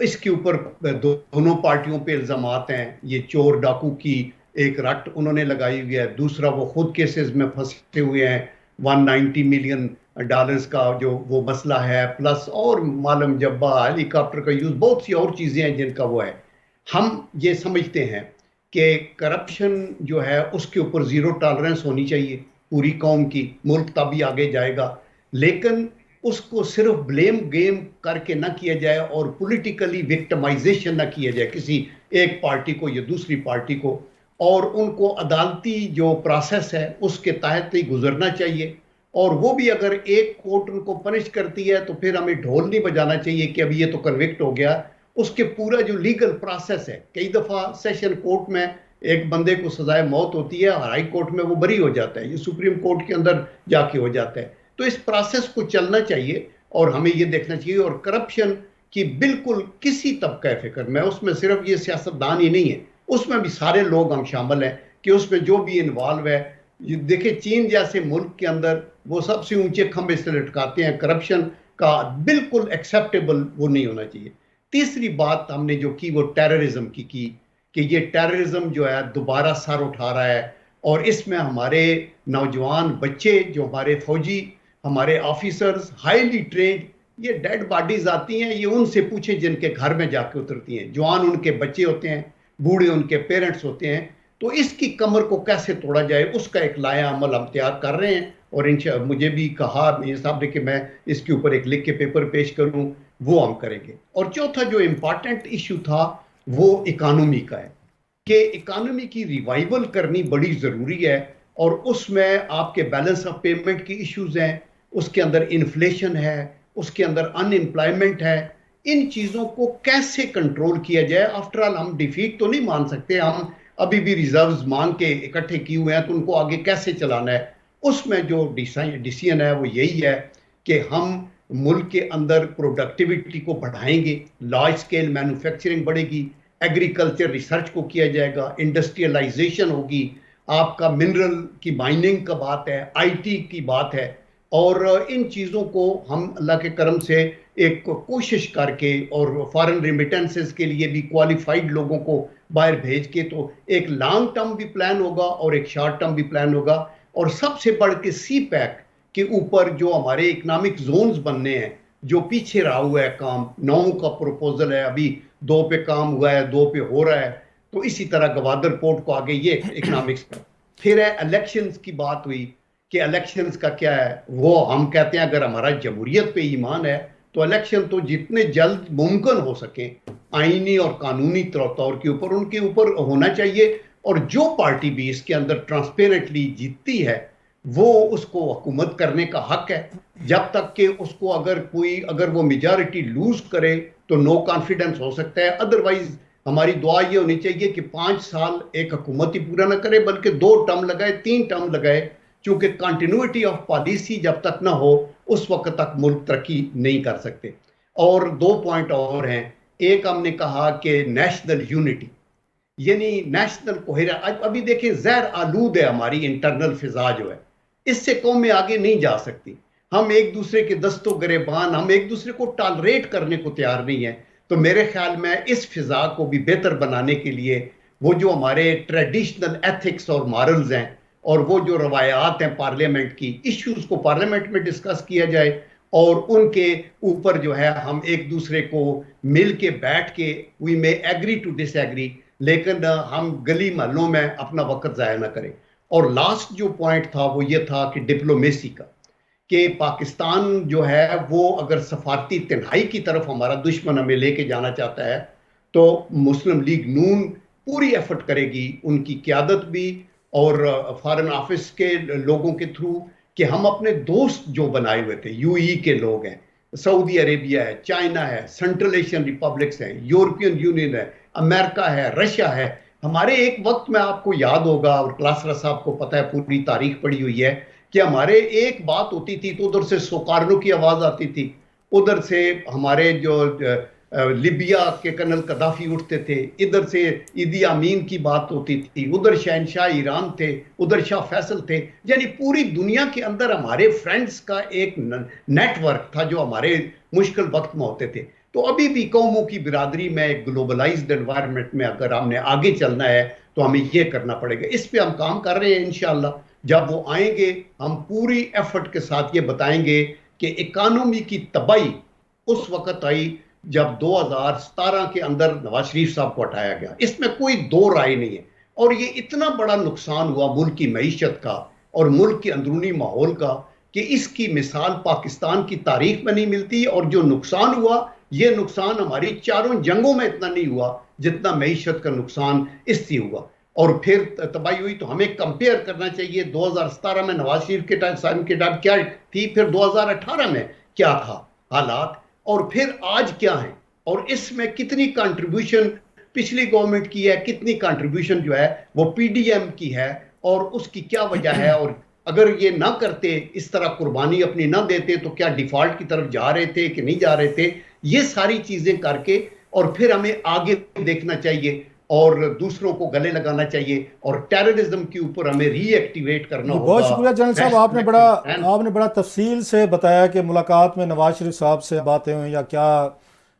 اس کے اوپر دونوں پارٹیوں پہ الزامات ہیں. یہ چور ڈاکو کی ایک رٹ انہوں نے لگائی ہوئی ہے. دوسرا وہ خود کیسز میں پھنسے ہوئے ہیں. $190 ملین کا جو وہ مسئلہ ہے، پلس اور معلوم جبہ ہیلی کاپٹر کا یوز، بہت سی اور چیزیں ہیں جن کا وہ ہے. ہم یہ سمجھتے ہیں کہ کرپشن جو ہے اس کے اوپر زیرو ٹالرنس ہونی چاہیے پوری قوم کی. ملک تبھی آگے جائے گا. لیکن اس کو صرف بلیم گیم کر کے نہ کیا جائے اور پولیٹیکلی وکٹمائزیشن نہ کیا جائے کسی ایک پارٹی کو یا دوسری پارٹی کو، اور ان کو عدالتی جو پروسیس ہے اس کے تحت ہی گزرنا چاہیے. اور وہ بھی اگر ایک کورٹ ان کو پنش کرتی ہے تو پھر ہمیں ڈھول نہیں بجانا چاہیے کہ اب یہ تو کنوکٹ ہو گیا. اس کے پورا جو لیگل پروسیس ہے، کئی دفعہ سیشن کورٹ میں ایک بندے کو سزائے موت ہوتی ہے اور ہائی کورٹ میں وہ بری ہو جاتا ہے، یہ سپریم کورٹ کے اندر جا کے ہو جاتا ہے. تو اس پروسیس کو چلنا چاہیے اور ہمیں یہ دیکھنا چاہیے. اور کرپشن کی بالکل کسی طبقہ فکر میں، اس میں صرف یہ سیاستدان ہی نہیں ہے، اس میں بھی سارے لوگ ہم شامل ہیں کہ اس میں جو بھی انوالو ہے. دیکھیں چین جیسے ملک کے اندر وہ سب سے اونچے کھمبے سے لٹکاتے ہیں. کرپشن کا بالکل ایکسیپٹیبل وہ نہیں ہونا چاہیے. تیسری بات ہم نے جو کی وہ ٹیررزم کی کہ یہ ٹیررزم جو ہے دوبارہ سر اٹھا رہا ہے، اور اس میں ہمارے نوجوان بچے جو ہمارے فوجی، ہمارے آفیسرز ہائیلی ٹرینڈ، یہ ڈیڈ باڈیز آتی ہیں، یہ ان سے پوچھیں جن کے گھر میں جا کے اترتی ہیں. جوان ان کے بچے ہوتے ہیں، بوڑھے ان کے پیرنٹس ہوتے ہیں. تو اس کی کمر کو کیسے توڑا جائے اس کا ایک لائحہ عمل ہم تیار کر رہے ہیں. اور مجھے بھی کہا میاں صاحب نے کہ میں اس کے اوپر ایک لکھ کے پیپر پیش کروں، وہ ہم کریں گے. اور چوتھا جو امپارٹنٹ ایشو تھا وہ اکانومی کا ہے کہ اکانومی کی ریوائیول کرنی بڑی ضروری ہے. اور اس میں آپ کے بیلنس آف پیمنٹ کی ایشوز ہیں، اس کے اندر انفلیشن ہے، اس کے اندر ان امپلائمنٹ ہے. ان چیزوں کو کیسے کنٹرول کیا جائے؟ آفٹر آل ہم ڈیفیٹ تو نہیں مان سکتے، ہم ابھی بھی ریزروز مانگ کے اکٹھے کیے ہوئے ہیں، تو ان کو آگے کیسے چلانا ہے؟ اس میں جو ڈیسیژن ہے وہ یہی ہے کہ ہم ملک کے اندر پروڈکٹیوٹی کو بڑھائیں گے، لارج اسکیل مینوفیکچرنگ بڑھے گی، ایگریکلچر ریسرچ کو کیا جائے گا، انڈسٹریلائزیشن ہوگی، آپ کا منرل کی مائننگ کا بات ہے، آئی ٹی کی بات ہے. اور ان چیزوں کو ہم اللہ کے کرم سے ایک کوشش کر کے اور فارن ریمیٹنسز کے لیے بھی کوالیفائڈ لوگوں کو باہر بھیج کے تو ایک لانگ ٹرم بھی پلان ہوگا اور ایک شارٹ ٹرم بھی پلان ہوگا. اور سب سے بڑھ کے سی پیک کے اوپر جو ہمارے اکنامک زونز بننے ہیں، جو پیچھے رہا ہوا ہے کام، 9 کا پروپوزل ہے، ابھی 2 پہ کام ہوا ہے، 2 پہ ہو رہا ہے. تو اسی طرح گوادر پورٹ کو آگے یہ اکنامکس کا. پھر ہے الیکشنز کی بات ہوئی کہ الیکشنز کا کیا ہے. وہ ہم کہتے ہیں اگر ہمارا جمہوریت پہ ایمان ہے تو الیکشن تو جتنے جلد ممکن ہو سکیں آئینی اور قانونی طور کے اوپر ان کے اوپر ہونا چاہیے. اور جو پارٹی بھی اس کے اندر ٹرانسپیرنٹلی جیتتی ہے وہ اس کو حکومت کرنے کا حق ہے، جب تک کہ اس کو اگر وہ میجارٹی لوز کرے تو نو کانفیڈنس ہو سکتا ہے. ادروائز ہماری دعا یہ ہونی چاہیے کہ 5 سال ایک حکومت ہی پورا نہ کرے بلکہ 2 ٹرم لگائے، 3 ٹرم لگائے، چونکہ کنٹینیوٹی آف پالیسی جب تک نہ ہو اس وقت تک ملک ترقی نہیں کر سکتے. اور 2 پوائنٹ اور ہیں. ایک ہم نے کہا کہ نیشنل یونٹی، یعنی نیشنل کوہیرنس. ابھی دیکھیں زہر آلود ہے ہماری انٹرنل فضا جو ہے، اس سے قومیں آگے نہیں جا سکتی. ہم ایک دوسرے کے دستوں گریبان، ہم ایک دوسرے کو ٹالریٹ کرنے کو تیار نہیں ہیں. تو میرے خیال میں اس فضا کو بھی بہتر بنانے کے لیے وہ جو ہمارے ٹریڈیشنل ایتھکس اور مارلز ہیں اور وہ جو روایات ہیں پارلیمنٹ کی، ایشوز کو پارلیمنٹ میں ڈسکس کیا جائے اور ان کے اوپر جو ہے ہم ایک دوسرے کو مل کے بیٹھ کے وی میں ایگری ٹو ڈس ایگری، لیکن ہم گلی محلوں میں اپنا وقت ضائع نہ کریں. اور لاسٹ جو پوائنٹ تھا وہ یہ تھا کہ ڈپلومیسی کا، کہ پاکستان جو ہے وہ اگر سفارتی تنہائی کی طرف ہمارا دشمن ہمیں لے کے جانا چاہتا ہے تو مسلم لیگ نون پوری ایفرٹ کرے گی، ان کی قیادت بھی اور فارن آفس کے لوگوں کے تھرو، کہ ہم اپنے دوست جو بنائے ہوئے تھے، یو ای کے لوگ ہیں، سعودی عربیہ ہے، چائنا ہے، سینٹرل ایشین ریپبلکس ہیں، یورپین یونین ہے، امریکہ ہے، رشیا ہے. ہمارے ایک وقت میں آپ کو یاد ہوگا اور کلاسرا صاحب کو پتہ ہے، پوری تاریخ پڑھی ہوئی ہے، کہ ہمارے ایک بات ہوتی تھی تو ادھر سے سوکارنو کی آواز آتی تھی، ادھر سے ہمارے جو لیبیا کے کرنل قذافی اٹھتے تھے، ادھر سے ایدی امین کی بات ہوتی تھی، ادھر شہنشاہ ایران تھے، ادھر شاہ فیصل تھے. یعنی پوری دنیا کے اندر ہمارے فرینڈز کا ایک نیٹ ورک تھا جو ہمارے مشکل وقت میں ہوتے تھے. تو ابھی بھی قوموں کی برادری میں ایک گلوبلائزڈ انوائرمنٹ میں اگر ہم نے آگے چلنا ہے تو ہمیں یہ کرنا پڑے گا. اس پہ ہم کام کر رہے ہیں انشاءاللہ. جب وہ آئیں گے ہم پوری ایفرٹ کے ساتھ یہ بتائیں گے کہ اکانومی کی تباہی اس وقت آئی جب 2017 کے اندر نواز شریف صاحب کو ہٹایا گیا. اس میں کوئی دو رائے نہیں ہے. اور یہ اتنا بڑا نقصان ہوا ملک کی معیشت کا اور ملک کے اندرونی ماحول کا کہ اس کی مثال پاکستان کی تاریخ میں نہیں ملتی. اور جو نقصان ہوا یہ نقصان ہماری چاروں جنگوں میں اتنا نہیں ہوا جتنا معیشت کا نقصان اس سے ہوا. اور پھر تباہی ہوئی تو ہمیں کمپیئر کرنا چاہیے 2017 میں نواز شریف کے ٹائم کیا تھی, پھر 2018 میں کیا تھا حالات, اور پھر آج کیا ہیں, اور اس میں کتنی کنٹریبیوشن پچھلی گورنمنٹ کی ہے, کتنی کنٹریبیوشن جو ہے وہ پی ڈی ایم کی ہے, اور اس کی کیا وجہ ہے. اور اگر یہ نہ کرتے, اس طرح قربانی اپنی نہ دیتے تو کیا ڈیفالٹ کی طرف جا رہے تھے کہ نہیں جا رہے تھے. یہ ساری چیزیں کر کے اور پھر ہمیں آگے دیکھنا چاہیے اور دوسروں کو گلے لگانا چاہیے, اور ٹیررزم کے اوپر ہمیں ری ایکٹیویٹ کرنا ہوگا. بہت شکریہ جنرل صاحب, آپ نے بڑا تفصیل سے بتایا کہ ملاقات میں نواز شریف صاحب سے باتیں ہوئیں یا کیا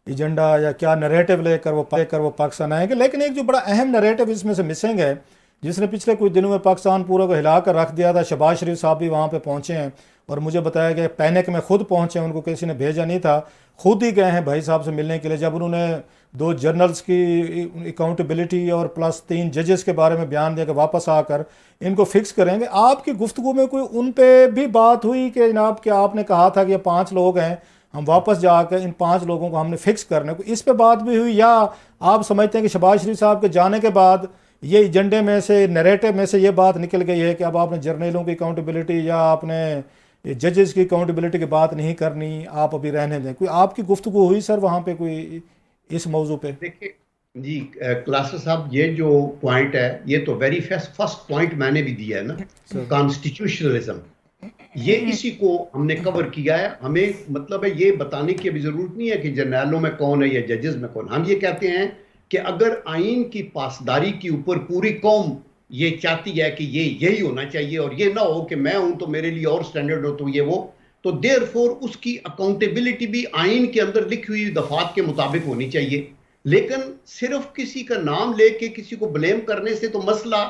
ایجنڈا یا کیا نریٹو لے کر وہ پاکستان آئیں گے. لیکن ایک جو بڑا اہم نریٹو اس میں سے مسنگ ہے جس نے پچھلے کچھ دنوں میں پاکستان پورا کو ہلا کر رکھ دیا تھا. شہباز شریف صاحب بھی وہاں پہ پہنچے ہیں اور مجھے بتایا کہ پینک میں خود پہنچے ہیں, ان کو کسی نے بھیجا نہیں تھا, خود ہی گئے ہیں بھائی صاحب سے ملنے کے لیے. جب انہوں نے 2 جرنلز کی اکاؤنٹیبلٹی اور پلس 3 ججز کے بارے میں بیان دیا کہ واپس آ کر ان کو فکس کریں گے, آپ کی گفتگو میں کوئی ان پہ بھی بات ہوئی کہ جناب کہ آپ نے کہا تھا کہ یہ 5 لوگ ہیں, ہم واپس جا کر ان 5 لوگوں کو ہم نے فکس کرنا ہے, اس پہ بات بھی ہوئی, یا آپ سمجھتے ہیں کہ شہباز شریف صاحب کے جانے کے بعد یہ ایجنڈے میں سے نیریٹو میں سے یہ بات نکل گئی ہے کہ اب آپ نے جرنیلوں کی اکاؤنٹیبلٹی یا آپ نے ججز کی اکاؤنٹیبلٹی کی بات نہیں کرنی, آپ ابھی رہنے دیں. کوئی آپ کی گفتگو ہوئی سر وہاں پہ کوئی اس موضوع پہ؟ دیکھیں جی کلاسر صاحب, یہ جو پوائنٹ ہے یہ تو ویری فرسٹ پوائنٹ میں نے بھی دیا ہے نا, کانسٹیٹیوشنلزم, یہ اسی کو ہم نے کور کیا ہے. ہمیں مطلب ہے یہ بتانے کی ابھی ضرورت نہیں ہے کہ جرنیلوں میں کون ہے یا ججز میں کون. ہم یہ کہتے ہیں کہ اگر آئین کی پاسداری کے اوپر پوری قوم یہ چاہتی ہے کہ یہ یہی ہونا چاہیے اور یہ نہ ہو کہ میں ہوں تو میرے لیے اور سٹینڈرڈ ہو تو یہ وہ, تو دیر فور اس کی اکاؤنٹیبلٹی بھی آئین کے اندر لکھی ہوئی دفعات کے مطابق ہونی چاہیے. لیکن صرف کسی کا نام لے کے کسی کو بلیم کرنے سے تو مسئلہ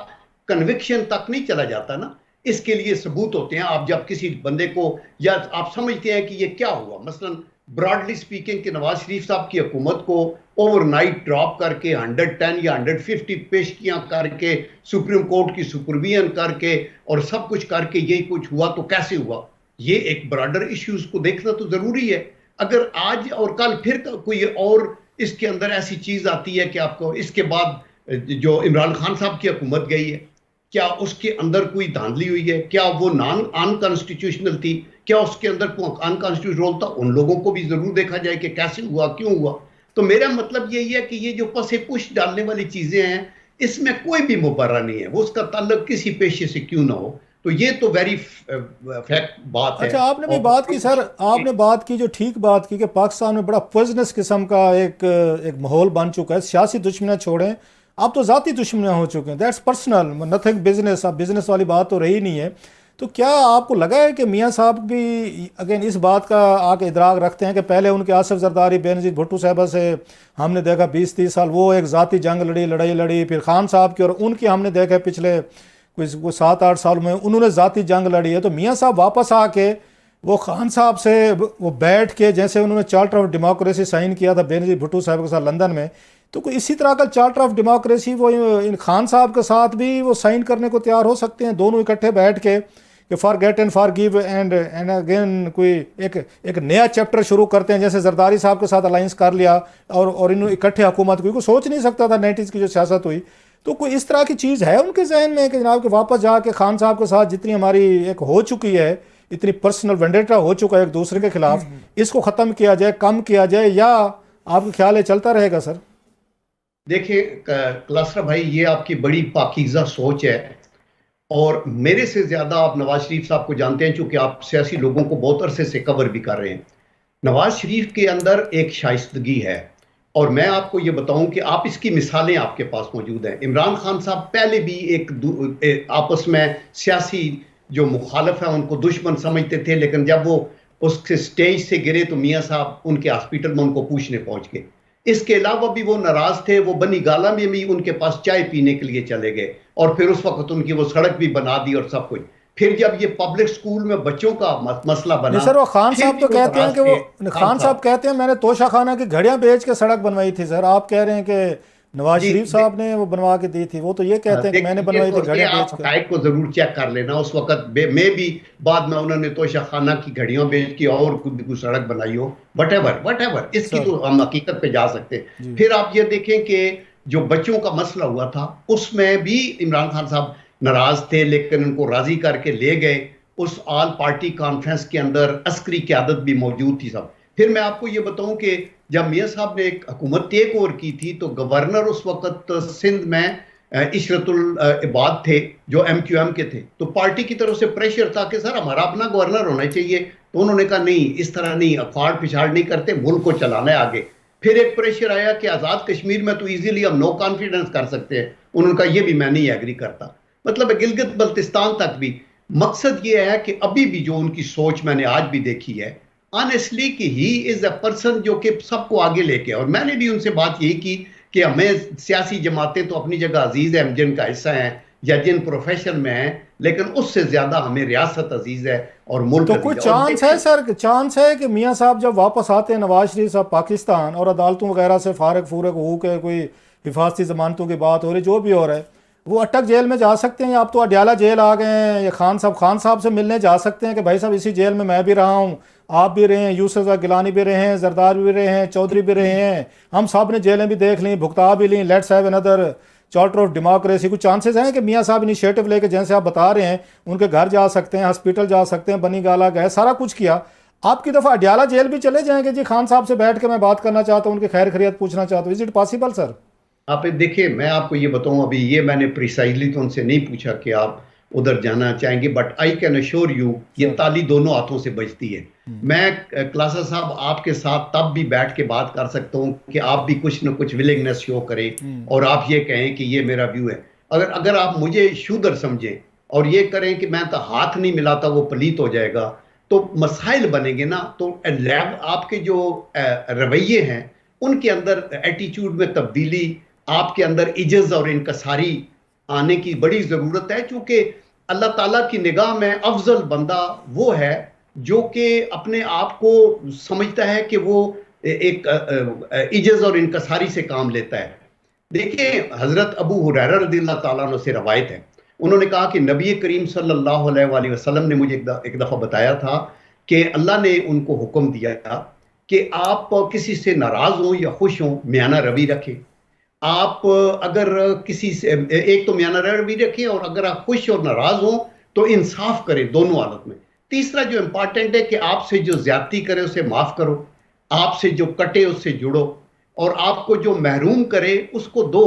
کنوکشن تک نہیں چلا جاتا نا. اس کے لیے ثبوت ہوتے ہیں. آپ جب کسی بندے کو یا آپ سمجھتے ہیں کہ یہ کیا ہوا, مثلا براڈلی سپیکنگ کہ نواز شریف صاحب کی حکومت کو اوور نائٹ ڈراپ کر کے 110 یا 150 پیشکیاں کر کے سپریم کورٹ کی سپرویژن کر کے اور سب کچھ کر کے یہ کچھ ہوا تو کیسے ہوا, یہ ایک براڈر ایشوز کو دیکھنا تو ضروری ہے. اگر آج اور کل پھر کوئی اور اس کے اندر ایسی چیز آتی ہے کہ آپ کو اس کے بعد جو عمران خان صاحب کی حکومت گئی ہے, کیا اس کے اندر کوئی دھاندلی ہوئی ہے, کیا وہ ان کانسٹیٹیوشنل تھی, کیا اس کے اندر ان کانسٹیٹیوشنل رول تھا, ان لوگوں کو بھی ضرور دیکھا جائے کہ کیسے ہوا, کیوں ہوا. تو میرا مطلب یہی ہے کہ یہ جو پس پش ڈالنے والی چیزیں ہیں اس میں کوئی بھی مبرر نہیں ہے, وہ اس کا تعلق کسی پیشے سے کیوں نہ ہو. تو یہ تو ویری فیکٹ بات ہے. اچھا, آپ نے بھی بات کی سر, آپ نے بات کی جو ٹھیک بات کی کہ پاکستان میں بڑا پوائزنس قسم کا ایک ماحول بن چکا ہے. سیاسی دشمنیاں چھوڑیں, اب تو ذاتی دشمنیاں ہو چکے ہیں, دیٹس پرسنل, نتھنگ بزنس. اب بزنس والی بات تو رہی نہیں ہے. تو کیا آپ کو لگا ہے کہ میاں صاحب بھی اگین اس بات کا آ کے ادراک رکھتے ہیں کہ پہلے ان کے آصف زرداری بینظیر بھٹو صاحبہ سے ہم نے دیکھا 20-30 سال وہ ایک ذاتی جنگ لڑائی لڑی, پھر خان صاحب کی اور ان کی ہم نے دیکھا پچھلے کچھ 7-8 سال میں انہوں نے ذاتی جنگ لڑی ہے. تو میاں صاحب واپس آ کے وہ خان صاحب سے وہ بیٹھ کے جیسے انہوں نے چارٹر آف ڈیموکریسی سائن کیا تھا بینظیر بھٹو صاحب کے ساتھ لندن میں, تو کوئی اسی طرح کا چارٹر آف ڈیموکریسی وہ ان خان صاحب کے ساتھ بھی وہ سائن کرنے کو تیار ہو سکتے ہیں دونوں اکٹھے بیٹھ کے کہ forget and forgive and again کوئی ایک نیا چیپٹر شروع کرتے ہیں, جیسے زرداری صاحب کے ساتھ الائنس کر لیا اور انہوں اکٹھے حکومت کوئی سوچ نہیں سکتا تھا 90s کی جو سیاست ہوئی. تو کوئی اس طرح کی چیز ہے ان کے ذہن میں کہ جناب کہ واپس جا کے خان صاحب کے ساتھ جتنی ہماری ایک ہو چکی ہے, اتنی پرسنل وینڈیٹا ہو چکا ہے ایک دوسرے کے خلاف, اس کو ختم کیا جائے, کم کیا جائے, یا آپ کا خیال ہے چلتا رہے گا سر؟ دیکھیں کلاسرا بھائی, یہ آپ کی بڑی پاکیزہ سوچ ہے, اور میرے سے زیادہ آپ نواز شریف صاحب کو جانتے ہیں چونکہ آپ سیاسی لوگوں کو بہت عرصے سے کور بھی کر رہے ہیں. نواز شریف کے اندر ایک شائستگی ہے, اور میں آپ کو یہ بتاؤں کہ آپ اس کی مثالیں آپ کے پاس موجود ہیں. عمران خان صاحب پہلے بھی ایک آپس میں سیاسی جو مخالف ہیں ان کو دشمن سمجھتے تھے, لیکن جب وہ اس کے سٹیج سے گرے تو میاں صاحب ان کے ہاسپٹل میں ان کو پوچھنے پہنچ گئے. اس کے علاوہ بھی وہ ناراض تھے, وہ بنی گالا میں بھی ان کے پاس چائے پینے کے لیے چلے گئے, اور پھر اس وقت ان کی وہ سڑک بھی بنا دی اور سب کچھ. پھر جب یہ پبلک سکول میں بچوں کا مسئلہ بنا, نہیں سر, وہ خان پھر صاحب بھی تو کہتے ہیں کہ وہ ناراض خان صاحب کہتے ہیں میں نے توشہ خانہ کی گھڑیاں بیچ کے سڑک بنوائی تھی. سر آپ کہہ رہے ہیں کہ نواز شریف صاحب نے وہ بنوا کے دی تھی, وہ تو یہ کہتے ہیں کہ میں نے بنوائی تھی گھڑیاں بیچ کے. حقائق کو ضرور چیک کر لینا. اس وقت میں بھی بعد میں انہوں نے توشہ خانہ کی گھڑیاں بیچ کے اور کوئی سڑک بنائی ہو, وٹ ایور اس کی تو ہم حقیقت پہ جا سکتے ہیں. پھر آپ یہ دیکھیں کہ جو بچوں کا مسئلہ ہوا تھا اس میں بھی عمران خان صاحب ناراض تھے, لیکن ان کو راضی کر کے لے گئے. اس آل پارٹی کانفرنس کے اندر عسکری قیادت بھی موجود تھی سب. پھر میں آپ کو یہ بتاؤں کہ جب میاں صاحب نے ایک حکومت ٹیک اوور کی تھی تو گورنر اس وقت سندھ میں عشرت العباد تھے جو ایم کیو ایم کے تھے. تو پارٹی کی طرف سے پریشر تھا کہ سر ہمارا اپنا گورنر ہونا چاہیے. تو انہوں نے کہا نہیں, اس طرح نہیں, اکھاڑ پچھاڑ نہیں کرتے, ملک کو چلانا ہے آگے. پھر ایک پریشر آیا کہ آزاد کشمیر میں تو ایزیلی ہم نو کانفیڈنس کر سکتے ہیں. انہوں نے کہا یہ بھی میں نہیں ایگری کرتا. مطلب گلگت بلتستان تک بھی مقصد یہ ہے کہ ابھی بھی جو ان کی سوچ میں نے آج بھی دیکھی ہے آنیسٹلی کہ ہی از اے پرسن جو کہ سب کو آگے لے کے. اور میں نے بھی ان سے بات یہی کی کہ ہمیں سیاسی جماعتیں تو اپنی جگہ عزیز ہیں, ہم جن کا حصہ ہیں یا جن پروفیشن میں ہیں, لیکن اس سے زیادہ ہمیں ریاست عزیز ہے اور ملک. تو کچھ چانس ہے سر, چانس ہے کہ میاں صاحب جب واپس آتے ہیں نواز شریف صاحب پاکستان اور عدالتوں وغیرہ سے فارغ ہو کے کوئی حفاظتی ضمانتوں کی بات ہو رہی, جو بھی ہو رہا ہے, وہ اٹک جیل میں جا سکتے ہیں؟ آپ تو اڈیالہ جیل آ گئے ہیں, یا خان صاحب سے ملنے جا سکتے ہیں کہ بھائی صاحب اسی جیل میں بھی رہا ہوں, آپ بھی رہے ہیں, یوسف گیلانی بھی رہے ہیں, زردار بھی رہے ہیں, چودھری بھی رہے ہیں, ہم سب نے جیلیں بھی دیکھ لیں, بھگتا بھی لیں, let's have another charter of democracy. کچھ چانسز ہیں کہ میاں صاحب انیشیٹو لے کے جیسے آپ بتا رہے ہیں ان کے گھر جا سکتے ہیں, ہاسپٹل جا سکتے ہیں, بنی گالا گئے, سارا کچھ کیا, آپ کی دفعہ اڈیالہ جیل بھی چلے جائیں کہ جی خان صاحب سے بیٹھ کے میں بات کرنا چاہتا ہوں, ان کی خیر خیریت پوچھنا چاہتا ہوں, از اٹ پاسبل سر؟ آپ دیکھیں, میں آپ کو یہ بتاؤں, ابھی یہ میں نے پریسائزلی تو ان سے نہیں پوچھا کہ آپ ادھر جانا چاہیں گے, but I can assure you یہ تالی دونوں ہاتھوں سے بجتی ہے. میں کلاسا صاحب آپ کے ساتھ تب بھی بیٹھ کے بات کر سکتا ہوں کہ آپ بھی کچھ نہ کچھ ولنگنس شو کریں اور آپ یہ کہیں کہ یہ میرا ویو ہے. اگر آپ مجھے شودر سمجھیں اور یہ کریں کہ میں تو ہاتھ نہیں ملاتا وہ پلیت ہو جائے گا, تو مسائل بنیں گے نا. تو آپ کے جو رویے ہیں ان کے اندر ایٹیچیوڈ میں تبدیلی, آپ کے اندر عجز اور انکساری آنے کی بڑی ضرورت ہے, چونکہ اللہ تعالیٰ کی نگاہ میں افضل بندہ وہ ہے جو کہ اپنے آپ کو سمجھتا ہے کہ وہ ایک عجز اور انکساری سے کام لیتا ہے. دیکھیں, حضرت ابو ہریرہ رضی اللہ تعالیٰ عنہ سے روایت ہے, انہوں نے کہا کہ نبی کریم صلی اللہ علیہ وآلہ وسلم نے مجھے ایک دفعہ بتایا تھا کہ اللہ نے ان کو حکم دیا تھا کہ آپ کسی سے ناراض ہوں یا خوش ہوں میانہ روی رکھیں. آپ اگر کسی سے ایک تو میانہ روی رکھیں, اور اگر آپ خوش اور ناراض ہوں تو انصاف کریں دونوں حالت میں. تیسرا جو امپارٹنٹ ہے کہ آپ سے جو زیادتی کرے اسے معاف کرو, آپ سے جو کٹے اس سے جڑو, اور آپ کو جو محروم کرے اس کو دو,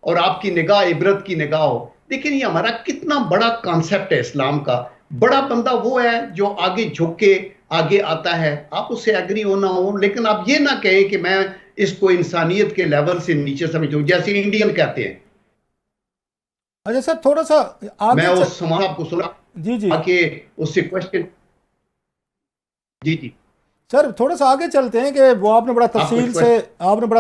اور آپ کی نگاہ عبرت کی نگاہ ہو. لیکن یہ ہمارا کتنا بڑا کانسیپٹ ہے اسلام کا. بڑا بندہ وہ ہے جو آگے جھک کے آگے آتا ہے, آپ اس سے ایگری ہونا ہو, لیکن آپ یہ نہ کہیں کہ میں اس کو انسانیت کے لیول سے نیچے سمجھوں, جیسے انڈین کہتے ہیں. اچھا سر, تھوڑا سا میں اس سوال آپ کو سنا جی کہ اس سے کوشچن. جی سر, تھوڑا سا آگے چلتے ہیں کہ وہ آپ نے بڑا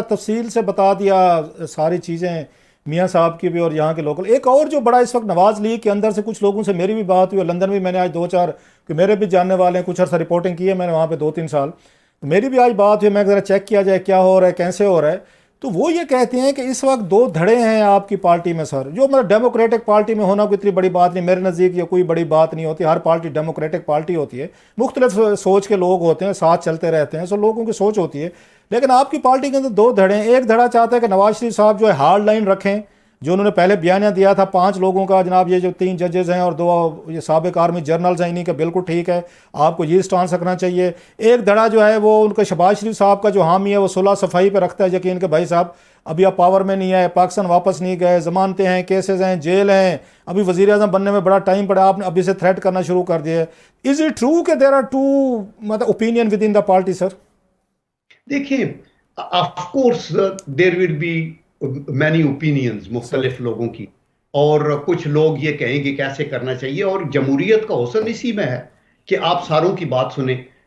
تفصیل سے بتا دیا ساری چیزیں میاں صاحب کی بھی اور یہاں کے لوکل. ایک اور جو بڑا اس وقت نواز لیگ کے اندر سے کچھ لوگوں سے میری بھی بات ہوئی, اور لندن میں نے آج 2-4 کہ میرے بھی جاننے والے ہیں, کچھ عرصہ رپورٹنگ کی ہے میں نے وہاں پہ 2-3 سال, میری بھی آج بات ہوئی, میں ذرا چیک کیا جائے کیا ہو رہا ہے, کیسے ہو رہا ہے. تو وہ یہ کہتے ہیں کہ اس وقت 2 دھڑے ہیں آپ کی پارٹی میں سر, جو مطلب ڈیموکریٹک پارٹی میں ہونا کوئی اتنی بڑی بات نہیں, میرے نزدیک یہ کوئی بڑی بات نہیں ہوتی. ہر پارٹی ڈیموکریٹک پارٹی ہوتی ہے, مختلف سوچ کے لوگ ہوتے ہیں, ساتھ چلتے رہتے ہیں, سو لوگوں کی سوچ ہوتی ہے. لیکن آپ کی پارٹی کے اندر 2 دھڑے ہیں. ایک دھڑا چاہتا ہے کہ نواز شریف صاحب جو ہے ہارڈ لائن رکھیں, جو انہوں نے پہلے بیانیہ دیا تھا 5 لوگوں کا, جناب یہ جو 3 ججز ہیں اور 2 یہ سابق آرمی جنرلز ہیں, انہیں کا بالکل ٹھیک ہے, آپ کو یہ سٹانس رکھنا چاہیے. ایک دھڑا جو ہے وہ ان کا شہباز شریف صاحب کا جو حامی ہے وہ صلح صفائی پہ رکھتا ہے یقین کہ بھائی صاحب ابھی آپ پاور میں نہیں آئے, پاکستان واپس نہیں گئے, ضمانتیں ہیں, کیسز ہیں, جیل ہیں, ابھی وزیر اعظم بننے میں بڑا ٹائم پڑا, آپ نے ابھی سے تھریٹ کرنا شروع کر دیا ہے. از اٹ ٹرو کہ دیر آر 2 مطلب opinion within the party sir? دیکھیں, of course there will be many opinions مختلف لوگوں کی, اور کچھ لوگ یہ کہیں گے کیسے کرنا چاہیے, اور جمہوریت کا حسن اسی میں ہے کہ آپ ساروں کی بات سنیں.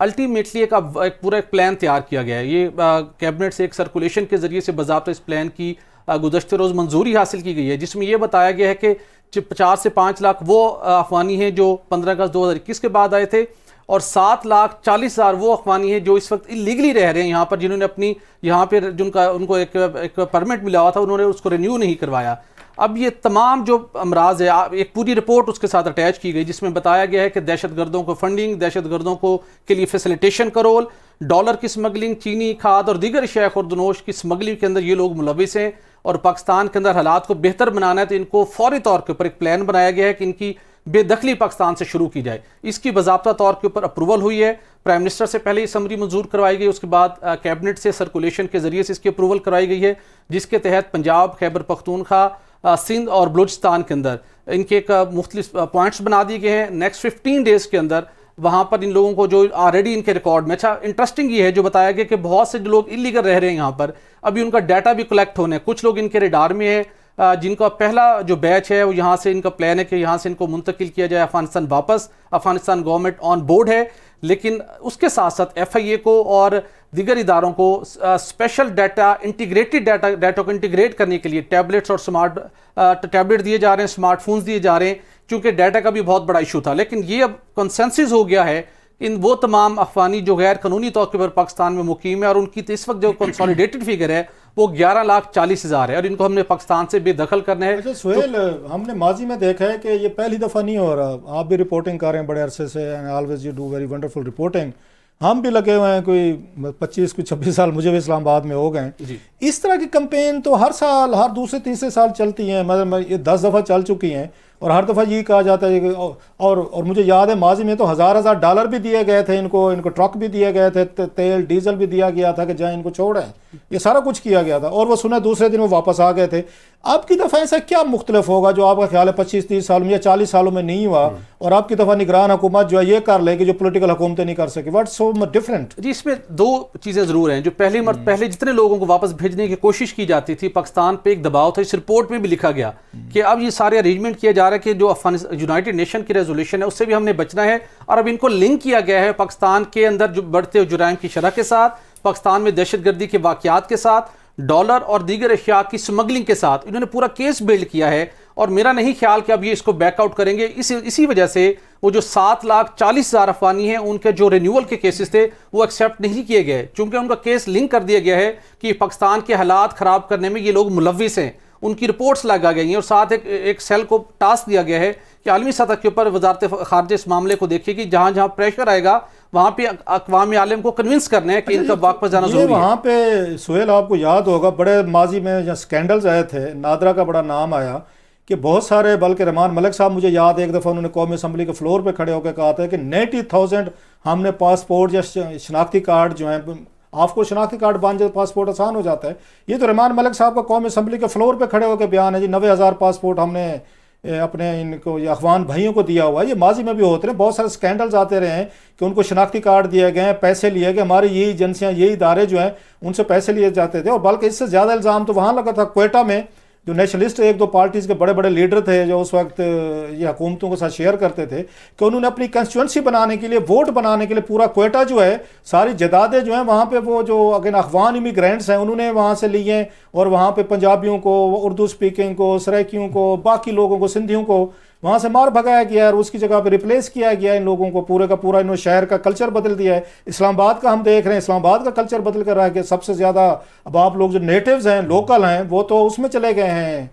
الٹیمیٹلی ایک پورا ایک پلان تیار کیا گیا ہے. یہ کیبنٹ سے ایک سرکولیشن کے ذریعے سے باضابطہ اس پلان کی گزشتہ روز منظوری حاصل کی گئی ہے, جس میں یہ بتایا گیا ہے کہ 4 سے 5 لاکھ وہ افغانی ہیں جو 15 اگست 2021 کے بعد آئے تھے, اور 7,40,000 وہ افغانی ہیں جو اس وقت اللیگلی رہ رہے ہیں یہاں پر, جنہوں نے اپنی یہاں پہ ان کو ایک پرمٹ ملا ہوا تھا, انہوں نے اس کو رینیو نہیں کروایا. اب یہ تمام جو امراض ہے, ایک پوری رپورٹ اس کے ساتھ اٹیچ کی گئی جس میں بتایا گیا ہے کہ دہشت گردوں کو فنڈنگ, دہشت گردوں کو کے لیے فیسیلیٹیشن کا رول, ڈالر کی سمگلنگ, چینی, کھاد اور دیگر اشیاء خوردنوش کی سمگلنگ کے اندر یہ لوگ ملوث ہیں, اور پاکستان کے اندر حالات کو بہتر بنانا ہے تو ان کو فوری طور کے اوپر ایک پلان بنایا گیا ہے کہ ان کی بے دخلی پاکستان سے شروع کی جائے. اس کی باضابطہ طور کے اوپر اپروول ہوئی ہے, پرائم منسٹر سے پہلے یہ سمری منظور کروائی گئی, اس کے بعد کیبنٹ سے سرکولیشن کے ذریعے سے اس کی اپروول کروائی گئی ہے, جس کے تحت پنجاب, خیبر پختونخوا, سندھ اور بلوچستان کے اندر ان کے ایک مختلف پوائنٹس بنا دیے گئے ہیں. نیکسٹ 15 ڈیز کے اندر وہاں پر ان لوگوں کو جو آلریڈی ان کے ریکارڈ میں, اچھا انٹرسٹنگ یہ ہے جو بتایا گیا کہ بہت سے جو لوگ اللیگل رہ رہے ہیں یہاں پر, ابھی ان کا ڈیٹا بھی کلیکٹ ہونا ہے. کچھ لوگ ان کے ریڈار میں ہے جن کا پہلا جو بیچ ہے وہ یہاں سے ان کا پلان ہے کہ یہاں سے ان کو منتقل کیا جائے افغانستان واپس. افغانستان گورنمنٹ آن بورڈ ہے, لیکن اس کے ساتھ ساتھ FIA کو اور دیگر اداروں کو اسپیشل ڈیٹا انٹیگریٹڈ ڈیٹا کو انٹیگریٹ کرنے کے لیے ٹیبلٹس اور سمارٹ ٹیبلٹ دیے جا رہے ہیں, اسمارٹ فونز دیے جا رہے ہیں, کیونکہ ڈیٹا کا بھی بہت بڑا ایشو تھا. لیکن یہ اب کنسنسس ہو گیا ہے ان وہ تمام افغانی جو غیر قانونی طور پر پاکستان میں مقیم ہے, اور ان کی اس وقت جو کنسولیڈیٹڈ فگر ہے وہ 11,40,000 ہے, اور ان کو ہم نے پاکستان سے بے دخل کرنا ہے. اچھا سہیل, ہم نے ماضی میں دیکھا ہے کہ یہ پہلی دفعہ نہیں ہو رہا, آپ بھی رپورٹنگ کر رہے ہیں بڑے عرصے سے, always you do very wonderful reporting. ہم بھی لگے ہوئے ہیں, کوئی 25-26 سال مجھے بھی اسلام آباد میں ہو گئے ہیں. اس طرح کی کمپین تو ہر سال, ہر دوسرے تیسرے سال چلتی ہیں, مطلب یہ 10 دفعہ چل چکی ہیں, اور ہر دفعہ یہ کہا جاتا ہے اور مجھے یاد ہے ماضی میں تو $1,000 بھی دیے گئے تھے ان کو ٹرک بھی دیے گئے تھے, تیل ڈیزل بھی دیا گیا تھا کہ جائیں ان کو چھوڑیں, یہ سارا کچھ کیا گیا تھا, اور وہ سنا دوسرے دن وہ واپس آ گئے تھے. اب کی دفعہ ایسا کیا مختلف ہوگا جو آپ کا خیال ہے 25-30 سالوں میں یا 40 سالوں میں نہیں ہوا, اور آپ کی دفعہ نگران حکومت جو ہے یہ کر لے کہ جو پولیٹیکل حکومتیں نہیں کر سکی؟ What so different? جی, اس میں 2 چیزیں ضرور ہیں. جو پہلے جتنے لوگوں کو واپس بھیجنے کی کوشش کی جاتی تھی, پاکستان پہ ایک دباؤ تھا. اس رپورٹ میں بھی لکھا گیا کہ اب یہ سارے ارینجمنٹ کیا جا رہا ہے کہ جو یونائٹڈ نیشن کی ریزولوشن ہے اس سے بھی ہم نے بچنا ہے, اور اب ان کو لنک کیا گیا ہے پاکستان کے اندر جو بڑھتے جرائم کی شرح کے ساتھ, پاکستان میں دہشت گردی کے واقعات کے ساتھ, ڈالر اور دیگر اشیاء کی سمگلنگ کے ساتھ. انہوں نے پورا کیس بلڈ کیا ہے, اور میرا نہیں خیال کہ اب یہ اس کو بیک آؤٹ کریں گے. اسی وجہ سے وہ جو 7,40,000 افغانی ہیں ان کے جو رینیول کے کیسز تھے وہ ایکسیپٹ نہیں کیے گئے, چونکہ ان کا کیس لنک کر دیا گیا ہے کہ پاکستان کے حالات خراب کرنے میں یہ لوگ ملوث ہیں. ان کی رپورٹس لگا گئی ہیں, اور ساتھ ایک سیل کو ٹاسک دیا گیا ہے کہ عالمی سطح کے اوپر وزارت خارجہ اس معاملے کو دیکھے کہ جہاں جہاں پریشر آئے گا وہاں پہ اقوام عالم کو کنونس کرنا ہے کہ ان کا واپس جانا ضروری ہے. وہاں پہ سہیل آپ کو یاد ہوگا بڑے ماضی میں جہاں سکینڈلز آئے تھے, نادرا کا بڑا نام آیا کہ بہت سارے, بلکہ رحمان ملک صاحب مجھے یاد ہے ایک دفعہ انہوں نے قومی اسمبلی کے فلور پہ کھڑے ہو کے کہا تھا کہ 90,000 ہم نے پاسپورٹ یا شناختی کارڈ جو ہیں, آپ کو شناختی کارڈ بن جائے پاسپورٹ آسان ہو جاتا ہے. یہ تو رحمان ملک صاحب کا قومی اسمبلی کے فلور پہ کھڑے ہو کے بیان ہے جی 90,000 پاسپورٹ ہم نے اپنے ان کو یا افغان بھائیوں کو دیا ہوا ہے. یہ ماضی میں بھی ہوتے رہے, بہت سارے سکینڈلز آتے رہے ہیں کہ ان کو شناختی کارڈ دیے گئے ہیں, پیسے لیے گئے, ہماری یہی ایجنسیاں یہی ادارے جو ہیں ان سے پیسے لیے جاتے تھے. اور بلکہ اس سے زیادہ الزام تو وہاں لگا تھا کوئٹہ میں, جو نیشنلسٹ 1-2 پارٹیز کے بڑے بڑے لیڈر تھے جو اس وقت یہ حکومتوں کے ساتھ شیئر کرتے تھے, کہ انہوں نے اپنی کنسٹیچوئنسی بنانے کے لیے, ووٹ بنانے کے لیے پورا کوئٹہ جو ہے, ساری جدادیں جو ہیں وہاں پہ وہ جو اگین افغان امیگرینٹس ہیں انہوں نے وہاں سے لیے, اور وہاں پہ پنجابیوں کو, اردو اسپیکنگ کو, سرائکیوں کو, باقی لوگوں کو, سندھیوں کو وہاں سے مار بھگایا گیا, اور اس کی جگہ پہ ریپلیس کیا گیا ان لوگوں کو. پورے کا پورا انہوں نے شہر کا کلچر بدل دیا ہے. اسلام آباد کا ہم دیکھ رہے ہیں, اسلام آباد کا کلچر بدل کر رہا ہے کہ سب سے زیادہ اب آپ لوگ جو نیٹیوز ہیں, لوکل ہیں, وہ تو اس میں چلے گئے ہیں,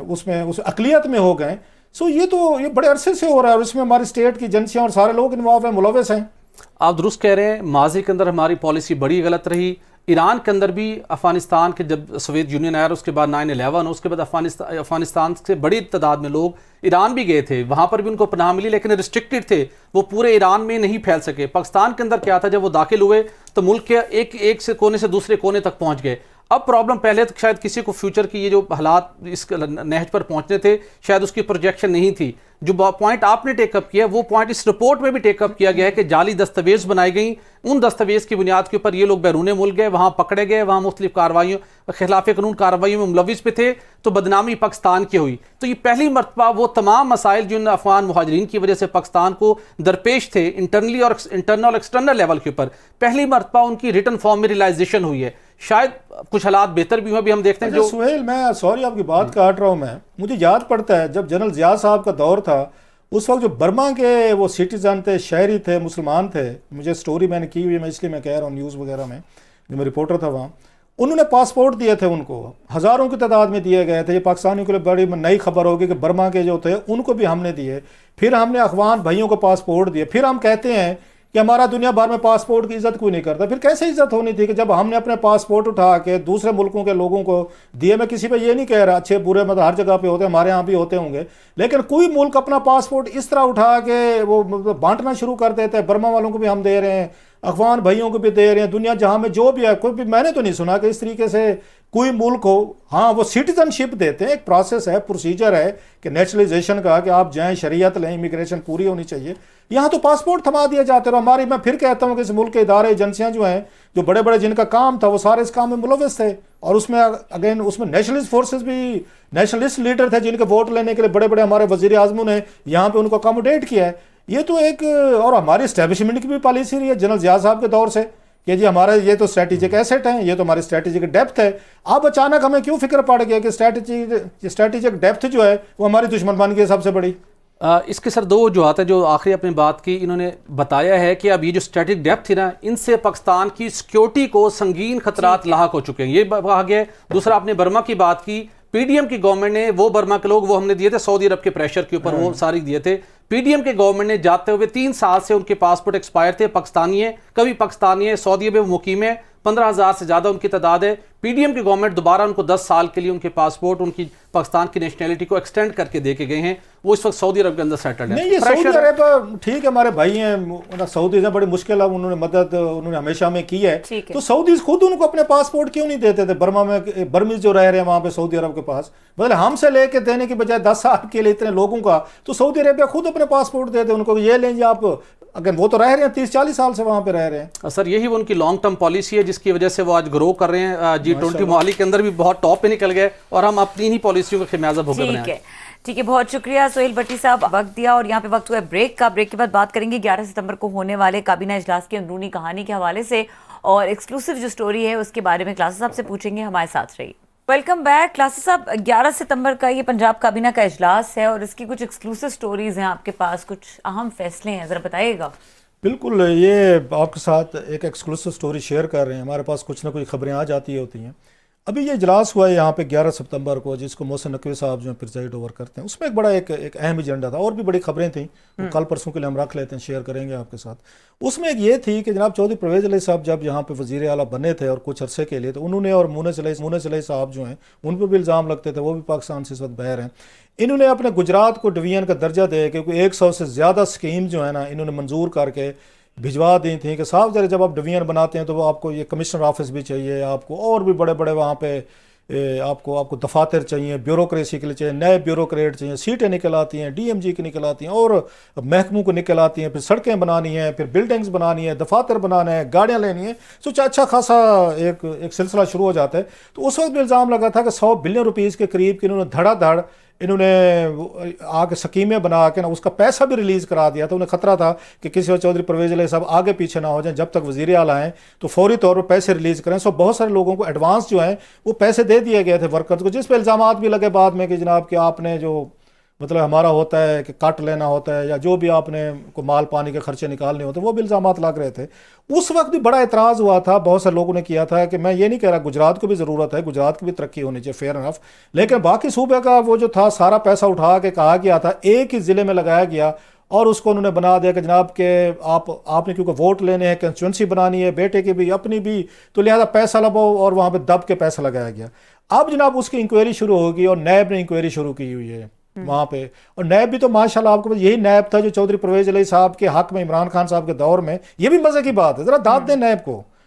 اس اقلیت میں ہو گئے. سو یہ بڑے عرصے سے ہو رہا ہے, اور اس میں ہماری اسٹیٹ کی ایجنسیاں اور سارے لوگ انوالو ہیں, ملوث ہیں. آپ درست کہہ رہے ہیں, ماضی کے اندر ہماری پالیسی بڑی غلط رہی. ایران کے اندر بھی افغانستان کے جب سوویت یونین آیا, اس کے بعد 9/11, اس کے بعد افغانستان سے بڑی تعداد میں لوگ ایران بھی گئے تھے, وہاں پر بھی ان کو پناہ ملی, لیکن ریسٹرکٹڈ تھے, وہ پورے ایران میں نہیں پھیل سکے. پاکستان کے اندر کیا تھا, جب وہ داخل ہوئے تو ملک کے ایک سے کونے سے دوسرے کونے تک پہنچ گئے. اب پرابلم پہلے تو شاید کسی کو فیوچر کی یہ جو حالات اس نہج پر پہنچنے تھے شاید اس کی پروجیکشن نہیں تھی. جو پوائنٹ آپ نے ٹیک اپ کیا وہ پوائنٹ اس رپورٹ میں بھی ٹیک اپ کیا گیا ہے کہ جعلی دستاویز بنائی گئیں, ان دستاویز کی بنیاد کے اوپر یہ لوگ بیرون ملک گئے, وہاں پکڑے گئے, وہاں مختلف کارروائیوں خلاف قانون کارروائیوں میں ملوث پہ تھے, تو بدنامی پاکستان کی ہوئی. تو یہ پہلی مرتبہ وہ تمام مسائل جو ان افغان مہاجرین کی وجہ سے پاکستان کو درپیش تھے انٹرنلی اور ایکسٹرنل لیول کے اوپر, پہلی مرتبہ ان کی ریٹن فارم میں ریلائزیشن ہوئی ہے. شاید کچھ حالات بہتر بھی ہوئے, ابھی ہم دیکھتے ہیں. جو سہیل, میں سوری آپ کی بات کاٹ رہا ہوں, میں مجھے یاد پڑتا ہے جب جنرل ضیاء صاحب کا دور تھا, اس وقت جو برما کے وہ سٹیزن تھے, شہری تھے, مسلمان تھے, مجھے سٹوری میں نے کی ہوئی ہے, میں اس لیے میں کہہ رہا ہوں نیوز وغیرہ میں, جو میں رپورٹر تھا وہاں, انہوں نے پاسپورٹ دیے تھے, ان کو ہزاروں کی تعداد میں دیے گئے تھے. یہ پاکستانیوں کے لیے بڑی نئی خبر ہوگی کہ برما کے جو تھے ان کو بھی ہم نے دیے. پھر ہم نے افغان بھائیوں کو پاسپورٹ دیے. پھر ہم کہتے ہیں کہ ہمارا دنیا بھر میں پاسپورٹ کی عزت کوئی نہیں کرتا. پھر کیسے عزت ہونی تھی کہ جب ہم نے اپنے پاسپورٹ اٹھا کے دوسرے ملکوں کے لوگوں کو دیے. میں کسی پہ یہ نہیں کہہ رہا, اچھے برے مطلب ہر جگہ پہ ہوتے ہیں, ہمارے ہاں بھی ہوتے ہوں گے, لیکن کوئی ملک اپنا پاسپورٹ اس طرح اٹھا کے وہ بانٹنا شروع کر دیتے ہیں. برما والوں کو بھی ہم دے رہے ہیں, افغان بھائیوں کو بھی دے رہے ہیں, دنیا جہاں میں جو بھی ہے, کوئی بھی میں نے تو نہیں سنا کہ اس طریقے سے کوئی ملک ہو. ہاں وہ سٹیزن شپ دیتے ہیں, ایک پروسیس ہے, پروسیجر ہے کہ نیشنلائزیشن کا, کہ آپ جائیں, شریعت لیں, امیگریشن پوری ہونی چاہیے. یہاں تو پاسپورٹ تھما دیا جاتے ہیں. ہماری, میں پھر کہتا ہوں کہ اس ملک کے ادارے ایجنسیاں جو ہیں, جو بڑے بڑے جن کا کام تھا, وہ سارے اس کام میں ملوث تھے. اور اس میں اگین اس میں نیشنلسٹ فورسز بھی, نیشنلسٹ لیڈر تھے جن کے ووٹ لینے کے لیے بڑے بڑے ہمارے وزیر اعظموں نے یہاں پہ ان کو اکاموڈیٹ کیا ہے. یہ تو ایک, اور ہماری اسٹیبلشمنٹ کی بھی پالیسی رہی ہے جنرل ضیاء صاحب کے دور سے کہ جی ہمارا یہ تو اسٹریٹجک ایسٹ ہیں, یہ تو ہماری اسٹریٹجک ڈیپتھ ہے. اب اچانک ہمیں کیوں فکر پڑ گیا کہ اسٹریٹجک ڈیپتھ جو ہے وہ ہماری دشمن بن گئی سب سے بڑی. اس کے سر دو وجوہات ہیں جو آخری اپنی بات کی. انہوں نے بتایا ہے کہ اب یہ جو اسٹریٹجک ڈیپتھ تھی نا, ان سے پاکستان کی سیکیورٹی کو سنگین خطرات لاحق ہو چکے ہیں, یہ کہا گیا ہے. دوسرا آپ نے برما کی بات کی, پی ڈی ایم کی گورنمنٹ نے وہ برما کے لوگ وہ ہم نے دیے تھے سعودی عرب کے پریشر کے اوپر, وہ ساری دیے تھے. پی ڈی ایم کے گورنمنٹ نے جاتے ہوئے 3 سال سے ان کے پاسپورٹ ایکسپائر تھے, پاکستانی ہیں, کبھی پاکستانی ہیں, سعودی عرب میں مقیم ہیں, 15,000 سے زیادہ ان کی تعداد ہے. پی ڈی ایم کی گورنمنٹ دوبارہ ان کو 10 سال کے لیے ان کے پاسپورٹ, ان کی پاکستان کی نیشنلٹی کو ایکسٹینڈ کر کے دے کے گئے ہیں. وہ اس وقت سعودی عرب کے اندر سیٹلڈ ہیں. نہیں, یہ سعودی عرب ٹھیک ہے, ہمارے بھائی ہیں, سعودی سے بڑی مشکل ہے, انہوں نے مدد انہوں نے ہمیشہ میں کی ہے. تو سعودیز خود ان کو اپنے پاسپورٹ کیوں نہیں دیتے تھے برما میں, برمیز جو رہ رہے ہیں وہاں پہ سعودی عرب کے پاس, مطلب ہم سے لے کے دینے کی بجائے 10 سال کے لیے اتنے لوگوں کا, تو سعودی عربیہ خود اپنے پاسپورٹ دیتے ان کو, یہ لیں جی آپ, اگر وہ تو رہ رہے ہیں 30-40 سال سے وہاں پہ رہ رہے ہیں. سر یہی وہ ان کی لانگ ٹرم پالیسی ہے جس کی وجہ سے وہ آج گرو کر رہے ہیں. G20 ممالک کے اندر بھی بہت ٹاپ پہ نکل گئے, اور ہم اپنی ہی پالیسیوں کا خمیازہ بھوگتے بنے ہیں. ٹھیک ہے, بہت شکریہ سہیل بٹی صاحب, وقت دیا. اور یہاں پہ وقت ہوا ہے بریک کا. بریک کے بعد بات کریں گے 11 ستمبر کو ہونے والے کابینہ اجلاس کی اندرونی کہانی کے حوالے سے, اور ایکسکلوسیو جو سٹوری ہے اس کے بارے میں کلاسز صاحب سے پوچھیں گے. ہمارے ساتھ رہیے. Welcome back. کلاسز صاحب, 11 ستمبر کا یہ پنجاب کابینہ کا اجلاس ہے, اور اس کی کچھ ایکسکلوسیو سٹوریز ہیں آپ کے پاس, کچھ اہم فیصلے ہیں, ذرا بتائیے گا. بالکل, یہ آپ کے ساتھ ایک ایکسکلوسیو سٹوری شیئر کر رہے ہیں. ہمارے پاس کچھ نہ کچھ خبریں آ جاتی ہوتی ہیں. ابھی یہ اجلاس ہوا ہے یہاں پہ 11 ستمبر کو, جس کو محسن نقوی صاحب جو ہیں پریزائڈ اوور کرتے ہیں. اس میں ایک بڑا ایک اہم ایجنڈا تھا, اور بھی بڑی خبریں تھیں, کل پرسوں کے لیے ہم رکھ لیتے ہیں, شیئر کریں گے آپ کے ساتھ. اس میں ایک یہ تھی کہ جناب چودھری پرویز علیہ صاحب جب یہاں پہ وزیر اعلیٰ بنے تھے اور کچھ عرصے کے لیے, تو انہوں نے, اور مونس علیہ صاحب جو ہیں ان پہ بھی الزام لگتے تھے, وہ بھی پاکستان سے اس وقت باہر ہیں, انہوں نے اپنے گجرات کو ڈویژن کا درجہ دے کے 100 سے زیادہ اسکیم جو ہے نا انہوں نے منظور کر کے بھجوا دی تھیں کہ صاحب جب آپ ڈویژن بناتے ہیں تو وہ آپ کو یہ کمشنر آفس بھی چاہیے, آپ کو اور بھی بڑے بڑے وہاں پہ آپ کو دفاتر چاہیے, بیوروکریسی کے لیے چاہیے, نئے بیوروکریٹ چاہیے, سیٹیں نکل آتی ہیں, ڈی ایم جی کی نکل آتی ہیں, اور محکموں کو نکل آتی ہیں, پھر سڑکیں بنانی ہیں, پھر بلڈنگز بنانی ہیں, دفاتر بنانے ہیں, گاڑیاں لینی ہیں. سوچا اچھا خاصا ایک سلسلہ شروع ہو جاتا ہے. تو اس وقت بھی الزام لگا تھا کہ 100 بلین روپیز کے قریب کی انہوں نے دھڑا دھڑ انہوں نے آ کے سکیمیں بنا کے نا اس کا پیسہ بھی ریلیز کرا دیا تھا. انہیں خطرہ تھا کہ کسی وقت چودھری پرویز علیہ صاحب آگے پیچھے نہ ہو جائیں, جب تک وزیر اعلیٰ آئیں تو فوری طور پر پیسے ریلیز کریں. سو بہت سارے لوگوں کو ایڈوانس جو ہیں وہ پیسے دے دیے گئے تھے ورکرز کو, جس پہ الزامات بھی لگے بعد میں کہ جناب کہ آپ نے جو مطلب ہمارا ہوتا ہے کہ کٹ لینا ہوتا ہے, یا جو بھی آپ نے کو مال پانی کے خرچے نکالنے ہوتے ہیں, وہ بھی الزامات لگ رہے تھے. اس وقت بھی بڑا اعتراض ہوا تھا, بہت سے لوگوں نے کیا تھا کہ میں یہ نہیں کہہ رہا گجرات کو بھی ضرورت ہے, گجرات کی بھی ترقی ہونی چاہیے, فیئر انف, لیکن باقی صوبے کا وہ جو تھا سارا پیسہ اٹھا کے کہا گیا تھا ایک ہی ضلع میں لگایا گیا, اور اس کو انہوں نے بنا دیا کہ جناب کہ آپ نے کیونکہ ووٹ لینے ہیں, کنسٹیچوئنسی بنانی ہے, بیٹے کی بھی اپنی بھی, تو لہذا پیسہ لبو, اور وہاں پہ دب کے پیسہ لگایا گیا. اب جناب اس کی انکوائری شروع ہوگی, اور نیب نے انکوائری شروع کی ہوئی ہے وہاں پہ, اور نیب بھی تو ماشاءاللہ آپ کو یہی نیب تھا جو چودھری پرویز علیہ صاحب کے حق میں عمران خان صاحب کے دور میں, یہ بھی مزے کی بات ہے, ذرا داد دیں نیب کو,